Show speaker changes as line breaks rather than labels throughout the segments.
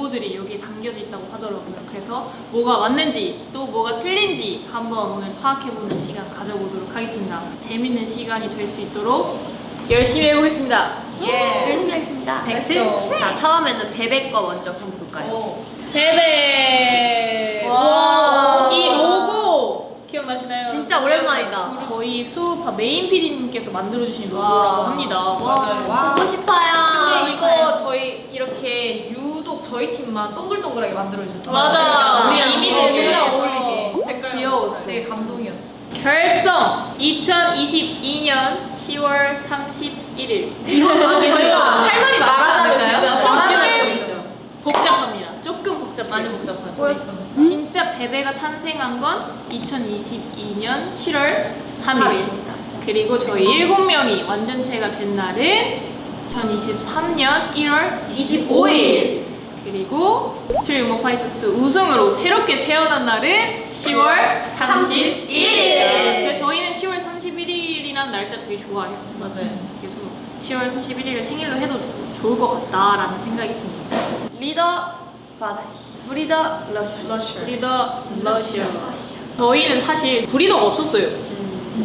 정보들이 여기에 담겨져 있다고 하더라고요. 그래서 뭐가 맞는지 또 뭐가 틀린지 한번 오늘 파악해보는 시간 가져보도록 하겠습니다. 재밌는 시간이 될 수 있도록 열심히 해보겠습니다.
예.
열심히 하겠습니다.
자, 처음에는 베베 거 먼저 한번 볼까요?
베베!
와.
이 로고 기억나시나요?
진짜 오랜만이다.
저희 수우파 메인 PD님께서 만들어주신 로고라고 합니다.
맞아요.
보고 싶어요.
근데 이거 저희 이렇게 유독 저희 팀만 동글동글하게 만들어주셨잖아요.
맞아. 우리
그냥
이미지에
둘다
대해서.
어울리게.
귀여웠어.
되게 감동이었어.
결성 2022년 10월 31일.
이거 저희가 할 말이 많지 않을까요?
좀
많아요.
심해요. 복잡합니다. 조금 복잡해요.
많이 복잡하죠.
보였어.
진짜 베베가 탄생한 건 2022년 7월 3일입니다. 그리고 저희 7명이 완전체가 된 날은 2023년 1월 25일. 그리고 스트리 우먼 파이터 2 우승으로 새롭게 태어난 날은 10월 31일. 그래서 저희는 10월 31일이라는 날짜 되게 좋아해요.
맞아요.
그래서 10월 31일을 생일로 해도 되게 좋을 것 같다라는 생각이 듭니다.
리더 바다리, 브리더 러시아.
브리더 러시아. 저희는 사실 브리더가 없었어요.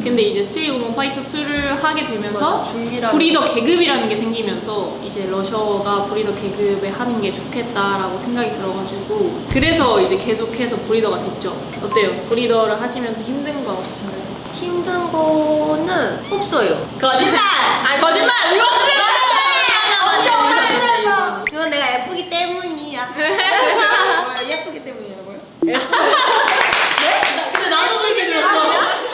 근데 이제 스트리 우먼 파이터 2를 하게 되면서
맞아, 준비라고.
브리더 계급이라는 게 생기면서 이제 러셔가 브리더 계급에 하는 게 좋겠다라고 생각이 들어가지고 그래서 이제 계속해서 브리더가 됐죠. 어때요? 브리더를 하시면서 힘든 거 없으신가요?
힘든 거는 없어요.
거짓말!
거짓말! 울었으면
그건 내가 예쁘기 때문이야.
예쁘기 때문이라고요? 근데 나도 그렇게 들었어.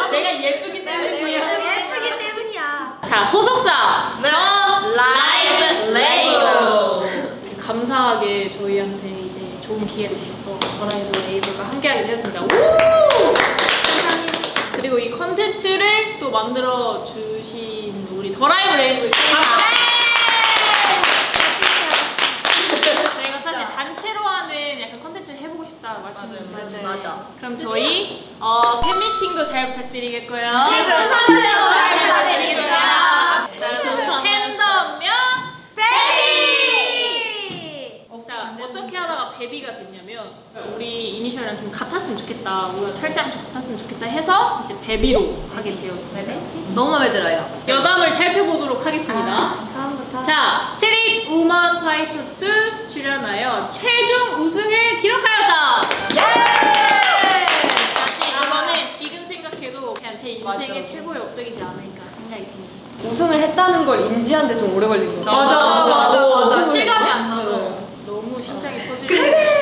내가 예쁘기 때문이야.
예쁘기 때문이야.
자, 소속사
네.
라이브 레이블.
레이블.
감사하게 저희한테 이제 좋은 기회를 주셔서 더라이브 레이블과 함께하게 되었습니다. 우! 그리고 이 컨텐츠를 또 만들어 주신 우리 더라이브 레이블 저희가 사실 단체로 하는 약간 컨텐츠를 해보고 싶다 말씀드렸잖아요.
맞아.
그럼 저희 팬미팅도 잘 부탁드리겠고요.
네, 감사합니다. 잘 부탁드리겠습니다.
자, 저는 팬덤명
베비.
자, 어떻게 하다가 베비가 됐냐면 우리 이니셜이랑 좀 같았으면 좋겠다, 우리가 철자랑 좀 같았으면 좋겠다 해서 이제 베비로 하게 되었습니다.
너무 마음에 들어요.
여담을 살펴보도록 하겠습니다.
처음부터.
자, 스트릿 우먼 파이터 2 출연하여 최종 우승을 기록하였다. 사실 이거는 지금 생각해도 그냥 제 인생의
맞아.
최고의 업적이지 않을까 생각이 듭니다.
우승을 했다는 걸 인지하는데 좀 오래 걸린 것 같아요.
맞아. 실감이 안 나서.
너무 심장이 터지고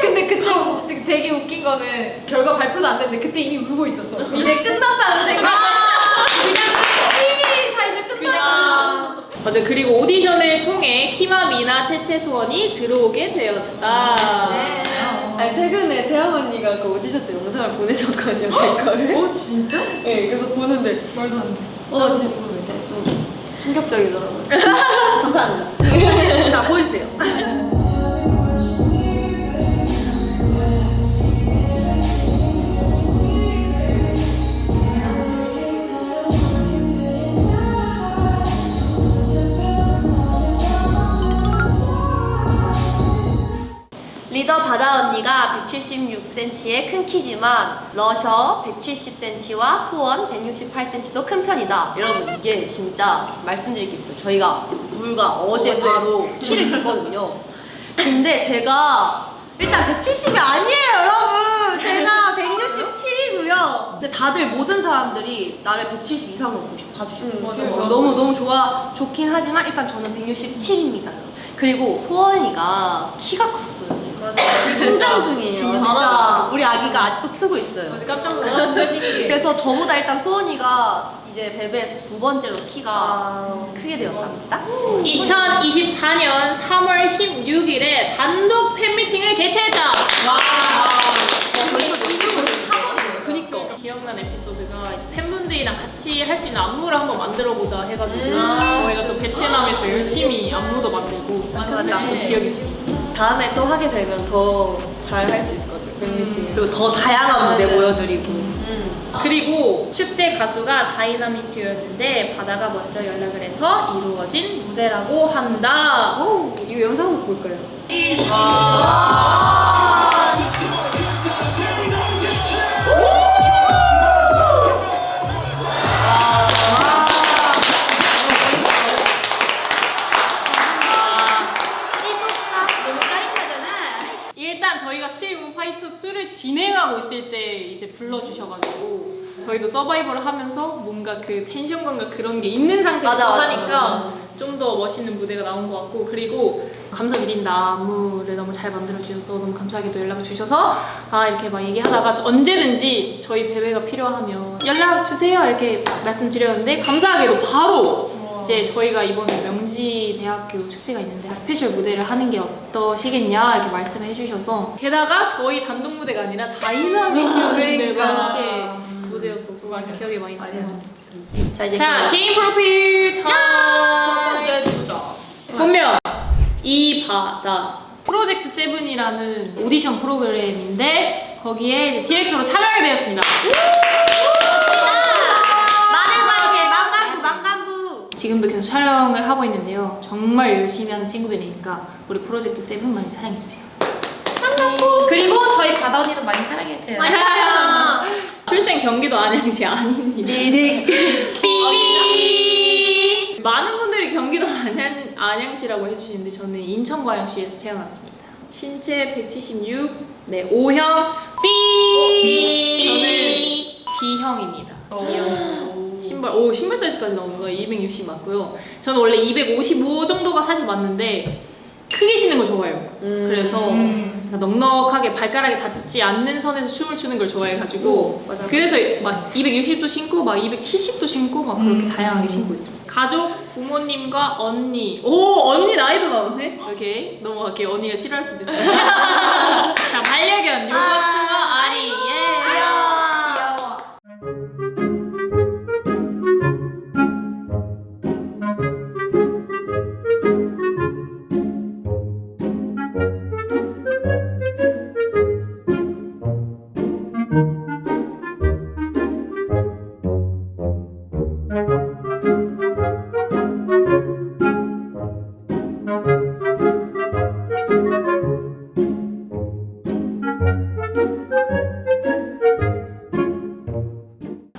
근데 그때 되게 웃긴 거는 결과 발표도 안 됐는데 그때 이미 울고 있었어. 이제 끝났다는 생각. 그냥 팀이 다 이제 끝났어.
맞아. 그리고 오디션을 통해 키마, 미나, 채채, 소원이 들어오게 되었다.
아니 최근에 태연 언니가 그 오디션 때 영상을 보내셨거든요, 제 거를.
진짜?
네, 그래서 보는데
말도 안 돼.
진짜 네, 좀 충격적이더라고요.
감사합니다. 자, 보여주세요.
리더 바다 언니가 176cm의 큰 키지만 러셔 170cm와 소원 168cm도 큰 편이다.
여러분, 이게 진짜 말씀드릴 게 있어요. 저희가 불과 어제 바로 키를 쟀거든요. 근데 제가 일단 170이 아니에요, 여러분. 제가 167이고요. 근데 다들 모든 사람들이 나를 170 이상으로 봐주시는
맞아,
거예요.
맞아.
너무 좋긴 하지만 일단 저는 167입니다. 그리고 소원이가 키가 컸어요. 성장 중이에요. 진짜 우리 아기가 아직도 크고 있어요.
어제 깜짝 놀랐는데 신기해.
그래서 저보다 일단 소원이가 이제 베베에서 두 번째로 키가 크게 되었답니다.
2024년 3월 16일에 단독 팬미팅을 개최했다.
그니까.
기억난 에피소드가 이제 팬분들이랑 같이 할 수 있는 안무를 한번 만들어보자 해가지고 저희가 또 베트남에서 열심히 안무도 만들고
맞아.
했던 기억이 있습니다.
다음에 또 하게 되면 더 잘 할 수 있을 것 같아요, 팬미팅을.
그리고 더 다양한 무대 보여드리고.
그리고 축제 가수가 다이나믹 듀오였는데 바다가 먼저 연락을 해서 이루어진 무대라고 한다.
이 영상 한번 볼까요?
와. 일단 저희가 스틸 우먼 파이터 2를 진행하고 있을 때 이제 불러주셔가지고 저희도 서바이벌을 하면서 뭔가 그 텐션감과 그런 게 있는 상태에서
맞아, 맞아,
하니까 좀 더 멋있는 무대가 나온 것 같고, 그리고 감사드린다, 안무를 너무 잘 만들어주셔서 너무 감사하게도 연락을 주셔서 이렇게 막 얘기하다가 언제든지 저희 베베가 필요하면 연락 주세요 이렇게 말씀드렸는데, 감사하게도 바로 이제 저희가 이번에 명지대학교 축제가 있는데 스페셜 무대를 하는 게 어떠시겠냐 이렇게 말씀을 해주셔서, 게다가 저희 단독 무대가 아니라 다이나믹 뮤직들과 함께 무대였어서 기억에 많이 남는 것 같습니다.
자, 이제
자, 개인 프로필 타임! 본명 이바다, 프로젝트 7이라는 오디션 프로그램인데 거기에 이제 디렉터로 참여하게 되었습니다.
망간부.
지금도 계속 촬영을 하고 있는데요. 정말 열심히 하는 친구들이니까 우리 프로젝트 7 많이 사랑해주세요.
그리고 저희 바다 언니도 많이 사랑해주세요.
출생 경기도 안양시 아닙니다. 삐. 많은 분들이 경기도 안양시라고 해주시는데 저는 인천 광양시에서 태어났습니다. 신체 176, 네, O형 삐. 저는 B형입니다. B형. 신발 사이즈까지 나오는 거 260 맞고요. 저는 원래 255 정도가 사실 맞는데 크게 신는 거 좋아해요. 그래서 넉넉하게 발가락에 닿지 않는 선에서 춤을 추는 걸 좋아해가지고
맞아.
그래서 막 260도 신고 막 270도 신고 막 그렇게 다양하게 신고 있습니다. 가족, 부모님과 언니. 오, 언니 나이도 나오네. 오케이, 넘어갈게요. 언니가 싫어할 수도 있어요. 자, 반려견 요거트와 아리. 예.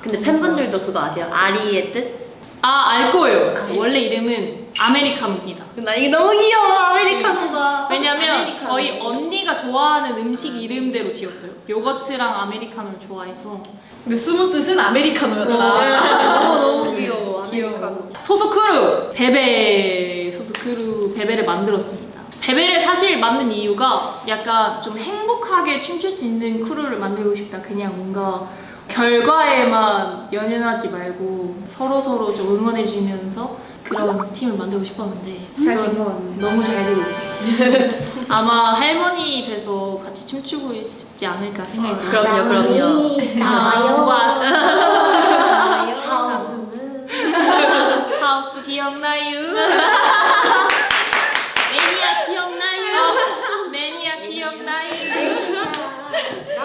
근데 팬분들도 그거 아세요? 아리의 뜻?
알 거예요. 원래 이름은 아메리카노입니다.
나 이게 너무 귀여워, 아메리카노가.
왜냐면
아메리카노.
저희 언니가 좋아하는 음식 이름대로 지었어요. 요거트랑 아메리카노를 좋아해서.
근데 숨은 뜻은 아메리카노였다.
너무 귀여워,
귀여워.
아메리카노.
소속 크루 베베, 소속 크루 베베를 만들었습니다. 베베를 사실 만든 이유가 약간 좀 행복하게 춤출 수 있는 크루를 만들고 싶다. 그냥 뭔가 결과에만 연연하지 말고 서로 좀 응원해주면서 그런 팀을 만들고 싶었는데
잘 된 것 같네.
너무 잘 되고 있습니다. 아마 할머니 돼서 같이 춤추고 있지 않을까 생각이 듭니다.
그럼요.
왔어.
하우스는
하우스 기억나요? 매니아 기억나요?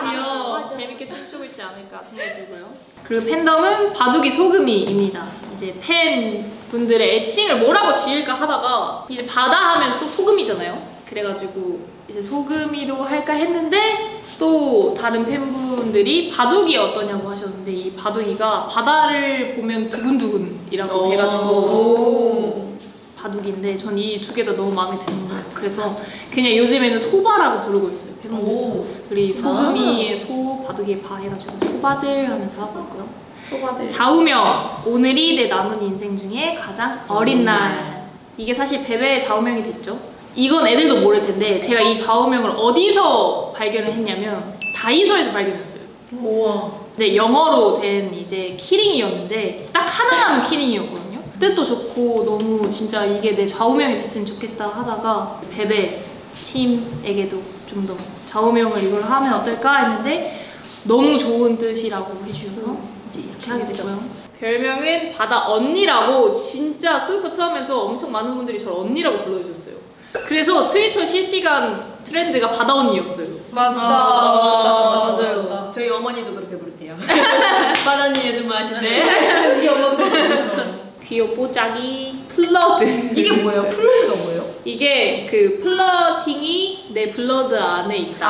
귀여워. 재밌게 춤추고 있지 않을까 생각이 들고요. 그리고 팬덤은 바둑이 소금이입니다. 이제 팬분들의 애칭을 뭐라고 지을까 하다가 이제 바다 하면 또 소금이잖아요. 그래가지고 이제 소금이로 할까 했는데 또 다른 팬분들이 바둑이 어떠냐고 하셨는데 이 바둑이가 바다를 보면 두근두근이라고 해가지고 바둑인데 전 이 두 개 다 너무 마음에 드는 거예요. 그래서 그냥 요즘에는 소바라고 부르고 있어요. 팬분들. 우리 소금이의 소, 바둑이의 바 해가지고 소바들 하면서 하고 있고요.
소바들.
좌우명, 오늘이 내 남은 인생 중에 가장 어린 날. 이게 사실 베베의 좌우명이 됐죠. 이건 애들도 모를 텐데 제가 이 좌우명을 어디서 발견을 했냐면 다이소에서 발견했어요.
우와.
네, 영어로 된 이제 키링이었는데 딱 하나 남은 키링이었거든요. 뜻도 좋고 너무 진짜 이게 내 좌우명이 됐으면 좋겠다 하다가 베베 팀에게도 좀 더 좌우명을 이걸 하면 어떨까 했는데 너무 좋은 뜻이라고 해주셔서 이제 이렇게 하게 됐고요. 별명은 바다 언니라고 진짜 수우파2 하면서 엄청 많은 분들이 저를 언니라고 불러주셨어요. 그래서 트위터 실시간 트렌드가 바다 언니였어요.
맞아요.
저희 어머니도 그렇게 부르세요. 바다니 요즘 맛인데.
우리 엄마도 그러죠.
귀엽 뽀짝이 플러드.
이게 뭐예요? 플로그가 뭐예요?
이게 그 플러팅이 내 블러드 안에 있다.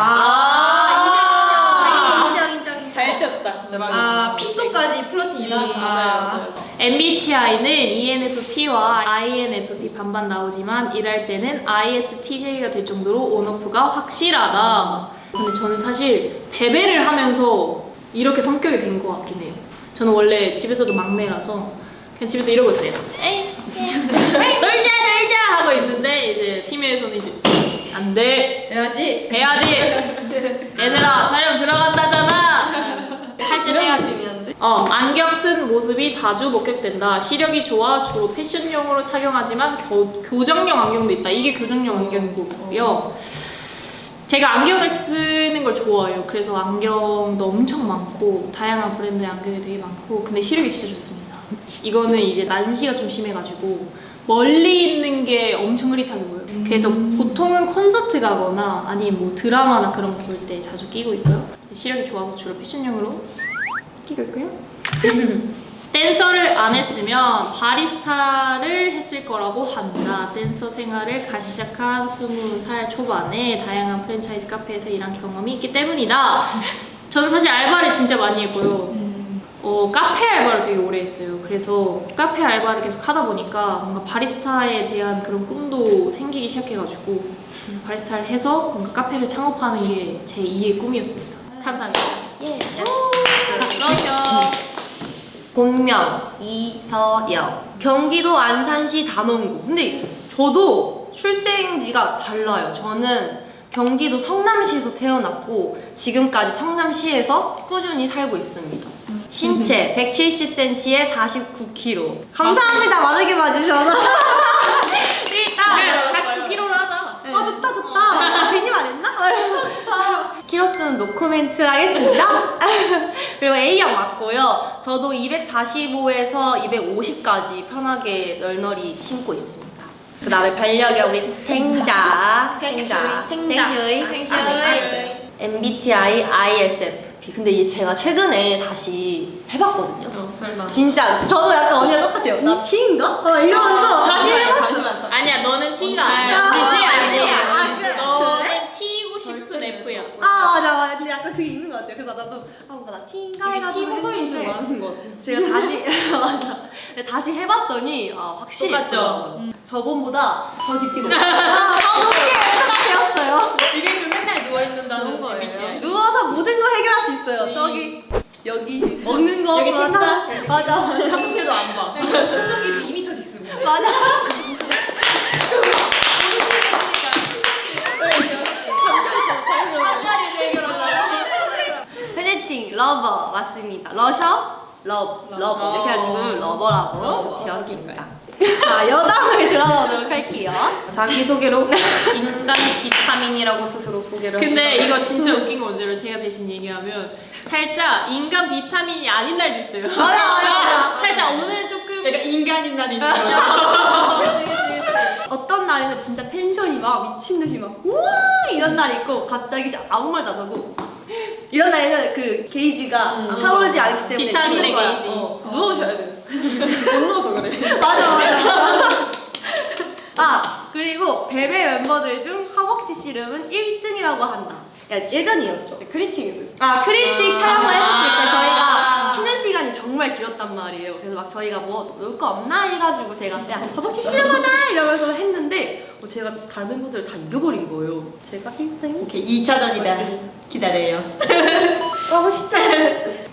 인정.
잘
잘 쳤다.
아 피소까지 플러팅이다.
맞아요. MBTI는 ENFP와 INFP 반반 나오지만 일할 때는 ISTJ가 될 정도로 온오프가 확실하다. 근데 저는 사실 베베를 하면서 이렇게 성격이 된 것 같긴 해요. 저는 원래 집에서도 막내라서 그냥 집에서 이러고 있어요. 에이, 놀자 하고 있는데 이제 팀에서는 이제 안 돼.
해야지.
해야지. 얘들아 촬영 들어간다잖아. 할 때 해야지. 안경 쓴 모습이 자주 목격된다. 시력이 좋아 주로 패션용으로 착용하지만 교정용 안경도 있다. 이게 교정용 안경이고요. 제가 안경을 쓰는 걸 좋아해요. 그래서 안경도 엄청 많고 다양한 브랜드의 안경이 되게 많고 근데 시력이 진짜 좋습니다. 이거는 이제 난시가 좀 심해가지고 멀리 있는 게 엄청 흐릿하게 보여요. 그래서 보통은 콘서트 가거나 아니면 뭐 드라마나 그런 거 볼 때 자주 끼고 있고요. 시력이 좋아서 주로 패션용으로 끼고 있고요. 댄서를 안 했으면 바리스타를 했을 거라고 한다. 댄서 생활을 시작한 20살 초반에 다양한 프랜차이즈 카페에서 일한 경험이 있기 때문이다. 저는 사실 알바를 진짜 많이 했고요. 카페 알바를 되게 오래 했어요. 그래서 카페 알바를 계속 하다 보니까 뭔가 바리스타에 대한 그런 꿈도 생기기 시작해가지고 바리스타를 해서 뭔가 카페를 창업하는 게 제 2의 꿈이었습니다. 감사합니다. 예. 그렇죠.
본명 이서영. 경기도 안산시 단원구. 근데 저도 출생지가 달라요. 저는 경기도 성남시에서 태어났고 지금까지 성남시에서 꾸준히 살고 있습니다. 신체 170cm에 49kg. 감사합니다. 마르게 봐주셔서. 일단
49kg로 하자.
아 좋다. 괜히 말했나? 키로수는 노코멘트 하겠습니다. 그리고 A형 맞고요. 저도 245에서 250까지 편하게 널널히 신고 있습니다. 그 다음에 반려견 우리 탱자. 탱주이. MBTI ISFP. 근데 얘 제가 최근에 다시 해봤거든요.
설마.
진짜 저도 약간 언니랑 똑같아요. 나 T인가? 이러면서 다시 해봤어.
아니야, 너는 T가 아니야.
아,
T 아니야.
그래?
너는 T이고 싶은 F야.
맞아. 근데 약간 그게 있는 것 같아요. 그래서 나도 뭔가 나 T인가 해가지고
티버서인 줄
했는데
많으신 것 같아요.
제가 다시 맞아. 근데 다시 해봤더니 확실히
똑같죠?
있더라고요. 저번보다 더 깊게 높게 더 높게 F가 되었어요.
집에 좀 맨날 누워있는다는 거예요.
누워서 모든 걸 해결할 수 있어요. 저기 여기 먹는 거
여기
맞아. 맞아.
한국에도 안 봐.
충전기 2m씩 쓰고.
맞아. 페네칭 러버 맞습니다. 러셔 러버 이렇게 해가지고 러버라고 지었습니다. 자 여담을 들어보도록 할게요.
자기소개로 인간 비타민이라고 스스로 소개를
근데 이거 진짜 웃긴 거 뭔지 알아요? 제가 대신 얘기하면 살짝 인간 비타민이 아닌 날도 있어요.
맞아.
살짝 오늘 조금
약간 인간인 날이 있는 거죠.
그치.
어떤 날에는 진짜 텐션이 막 미친 듯이 막 우와 이런 날이 있고 갑자기 진짜 아무 말도 안 하고 이런 날에는 그 게이지가 차오르지 않기 때문에
비타민의
그런 거야.
게이지.
누워셔야 돼. 못 누워서 그래.
맞아. 그리고 베베 멤버들 중 허벅지 씨름은 1등이라고 한다. 예전이었죠.
크리팅 있었어.
크리틱 촬영을 했었을 때 저희가 쉬는 시간이 정말 길었단 말이에요. 그래서 막 저희가 뭐 놀 거 없나 해가지고 제가 야 허벅지 씨름하자 이러면서 했는데 제가 다른 멤버들 다 이겨버린 거예요. 제가 1등.
오케이 2차전이다. 기다려요.
진짜.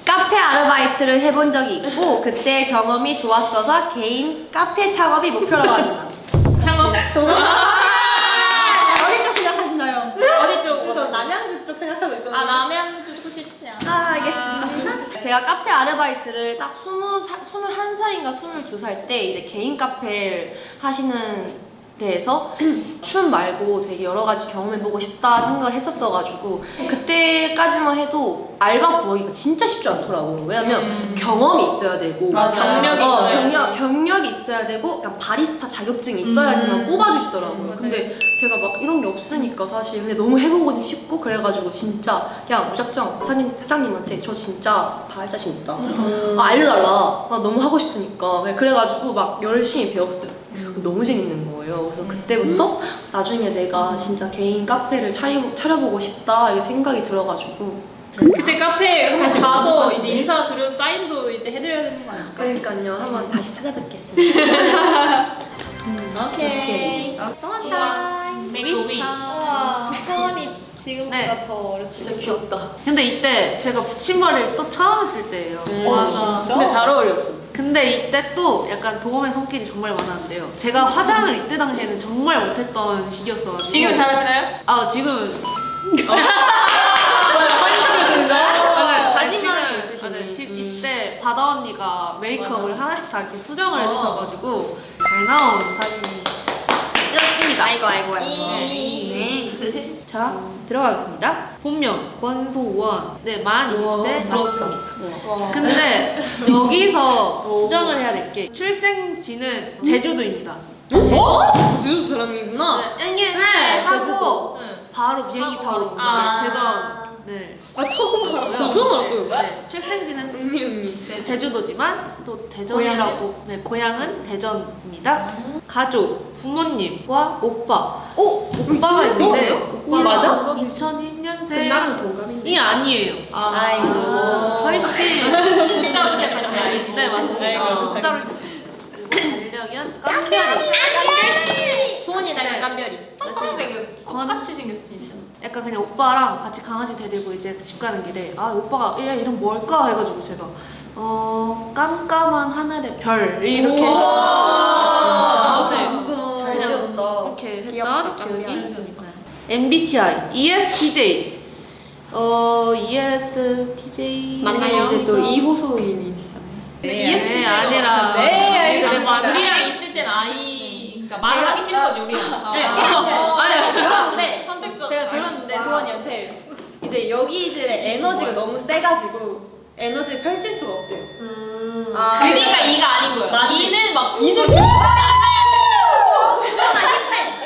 카페 아르바이트를 해본 적이 있고 그때 경험이 좋았어서 개인 카페 창업이 목표라고 합니다.
창업
어디 쪽 생각하시나요?
어디 쪽?
저 남양주 쪽 생각하고 있거든요.
남양주 주고 싶지 않아.
알겠습니다. 제가 카페 아르바이트를 딱 21살인가 22살 때 이제 개인 카페를 하시는 데에서 춤 말고 되게 여러 가지 경험해보고 싶다 생각을 했었어가지고 그때까지만 해도 알바 구하기가 진짜 쉽지 않더라고요. 왜냐면 경험이 있어야 되고
경력이 있어야지.
경력이 있어야 되고 약간 바리스타 자격증이 있어야지만 뽑아주시더라고요. 근데 제가 막 이런 게 없으니까 사실 근데 너무 해보고 좀 싶고 그래가지고 진짜 그냥 무작정 사장님한테 저 진짜 다 할 자신 있다. 알려달라. 너무 하고 싶으니까 그래가지고 막 열심히 배웠어요. 너무 재밌는 거예요. 그래서 그때부터 나중에 내가 진짜 개인 카페를 차려보고 싶다 이 생각이 들어가지고
그때 카페 한번 가서 이제 인사드려 사인도 이제 해드려야 되는 거 아닐까?
그러니까요. 한번 다시 찾아뵙겠습니다.
오케이.
성한다.
Make a wish.
와, 서원이 지금보다
네.
더 어렸을
진짜
때.
귀엽다.
근데 이때 제가 붙임머리를 또 처음 했을 때예요.
맞아.
진짜?
근데 잘 어울렸어.
근데 이때 또 약간 도움의 손길이 정말 많았는데요. 제가 화장을 이때 당시에는 정말 못했던 시기였어가지고.
지금 잘하시나요?
아 지금은
자신감이 있으시네.
맞아요. 지금 이때 바다 언니가 메이크업을 하나씩 다 이렇게 수정을 해주셔가지고 잘 나온 사진입니다.
아이고.
네. 자 들어가겠습니다. 본명 권소원. 네, 만 20세 맞습니다. 근데 여기서 수정을 해야 될 게 출생지는 제주도입니다.
제주도 사람이구나.
네, 하고 바로 비행기 타러
아.
대전을
처음 알았어.
처음 알았어요.
네, 출생지는
언니.
네, 제주도지만 또 대전이라고. 네, 고향은 대전입니다. 가족, 부모님과 오빠. 오빠가 있는데 오빠가
맞아?
2001년생.
나는 동갑인데.
이 아니에요.
아이고.
훨씬.
국자로 시작하잖아요.
네, 맞습니다.
아이고.
국자로 반려견 깜별이.
소원이 닮은 깜별이.
똑같이 생겼어. 똑같이 생겼어 진짜.
약간 그냥 오빠랑 같이 강아지 데리고 이제 집 가는 길에 아 오빠가 얘 이름 뭘까 해가지고 제가 깜깜한 하늘의 별 이렇게
잘
그냥
지었다.
이렇게
귀엽다,
했던 기억이
깜깜이.
있습니다. MBTI ESTJ ESTJ
맞나요?
이제 또 이호소인이 있어요.
네, 아니라
네, 알겠습니다.
우리랑 있을 땐 아이, 그러니까 말을 하기 싫은 거지 우리랑.
네.
아니야
들었는데
선택적.
제가 들었는데 소원이한테 이제 여기들의 에너지가 너무 세가지고 에너지를 펼칠 수가 없대요.
그러니까 이가 아닌 거야.
맞지?
이는 막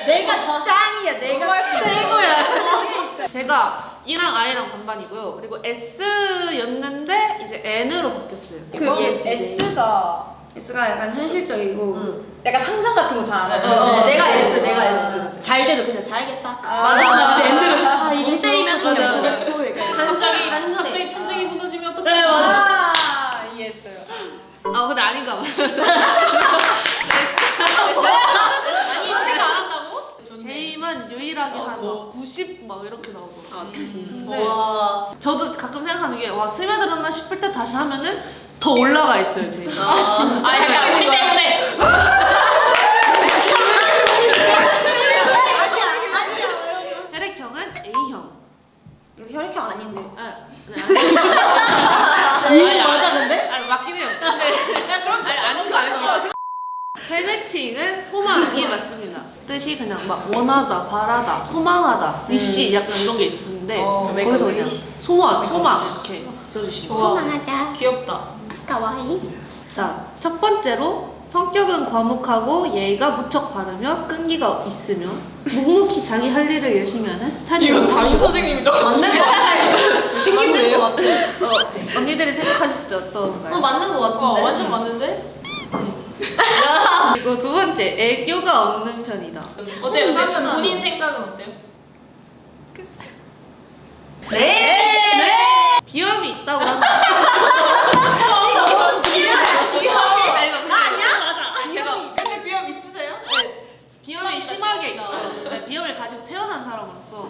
내가 더 짱이야. 내가 최고야.
제가 E랑 I랑 반반이고요. 그리고 S였는데 이제 N으로 바뀌었어요.
그
ENTJ.
S가
S가 약간 현실적이고
약간 상상 같은 거 잘 안 하고.
내가 S, 내가 S. 잘 돼도 그냥 잘겠다.
맞아.
이를 때리면 좀
맞아.
갑자기
단순해.
갑자기 천장이 무너지면 어떡해?
이해했어요.
아 근데 아닌가 봐요.
아니 생각 안 한다고?
제이만 유일하게 한 90 막 이렇게 나오더라고요.
그치.
네.
와.
저도 가끔 생각하는 게 와 스며들었나 싶을 때 다시 하면은 더 올라가 있어요 제이.
진짜?
아 약간 우리 때문에.
혈액형은 A형.
이거 혈액형 아닌데.
아니
맞아 근데?
아니 맞긴 해요. 아니 아닌 거 아니고. 페네칭은 소망이 맞습니다. 뜻이 그냥 막 원하다, 바라다, 소망하다, 위시 약간 이런 게 있는데 거기서 그냥 소원, 소망 이렇게 써주시면
좋아.
소망하다.
귀엽다.
까와이.
자, 첫 번째로 성격은 과묵하고 예의가 무척 바르며 끈기가 있으며 묵묵히 자기 할 일을 열심히 하는 스타일이고
담임 선생님이 적어.
맞는 거 같아요. 생긴 거 같아.
언니들이 생각하실 때 어떤가요?
맞는 거 같은데.
완전 맞는데?
그리고 두 번째, 애교가 없는 편이다.
어때요? 본인 생각은 어때요?
네.
비염이 있다고 합니다.
근데 비염 있으세요?
비염이 심하게 있고 네, 비염을 가지고 태어난 사람으로서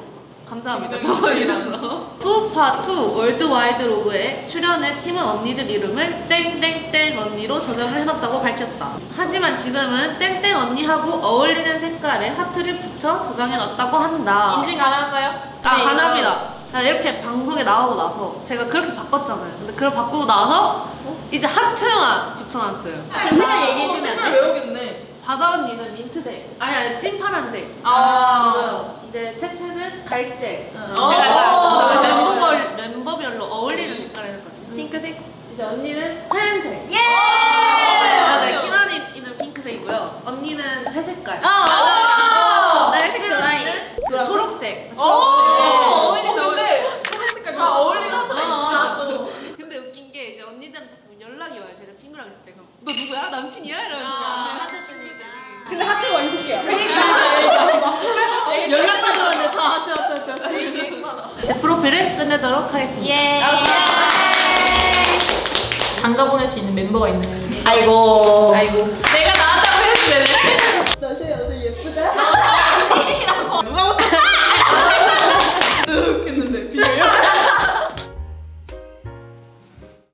감사합니다.
네,
적어주셔서. 투파2 월드와이드 로그에 출연해 팀원 언니들 이름을 땡땡땡 언니로 저장을 해놨다고 밝혔다. 하지만 지금은 땡땡 언니하고 어울리는 색깔에 하트를 붙여 저장해놨다고 한다.
인증 가능한가요?
아,
네,
가능합니다. 자, 이렇게 방송에 나오고 나서 제가 그렇게 바꿨잖아요. 근데 그걸 바꾸고 나서 이제 하트만 붙여놨어요.
색깔 얘기해주면 안 돼?
외우겠네.
바다 언니는 민트색, 아니 찐 파란색.
아.
그리고요, 이제 채채는 갈색.
어.
제가 멤버별로 어울리는 색깔을 했거든요.
핑크색.
이제 언니는 하얀색. 맞아요. 키나니는 핑크색이고요. 언니는 회색깔.
나 혈색
혜연이는 초록색.
어울린다. 초록색깔 다 어울리는 하트가 있다.
근데 웃긴 게 이제 언니들한테 보면 연락이 와요. 제가 친구랑 있을 때 그럼 너 누구야? 남친이야? 이러면서 하트 친구들이.
근데 하트가 7개야.
연락 받았는데 다 하트.
제 프로필을 끝내도록 하겠습니다.
예. 장가 보낼 수 있는 멤버가 있는 건데.
아이고.
아이고.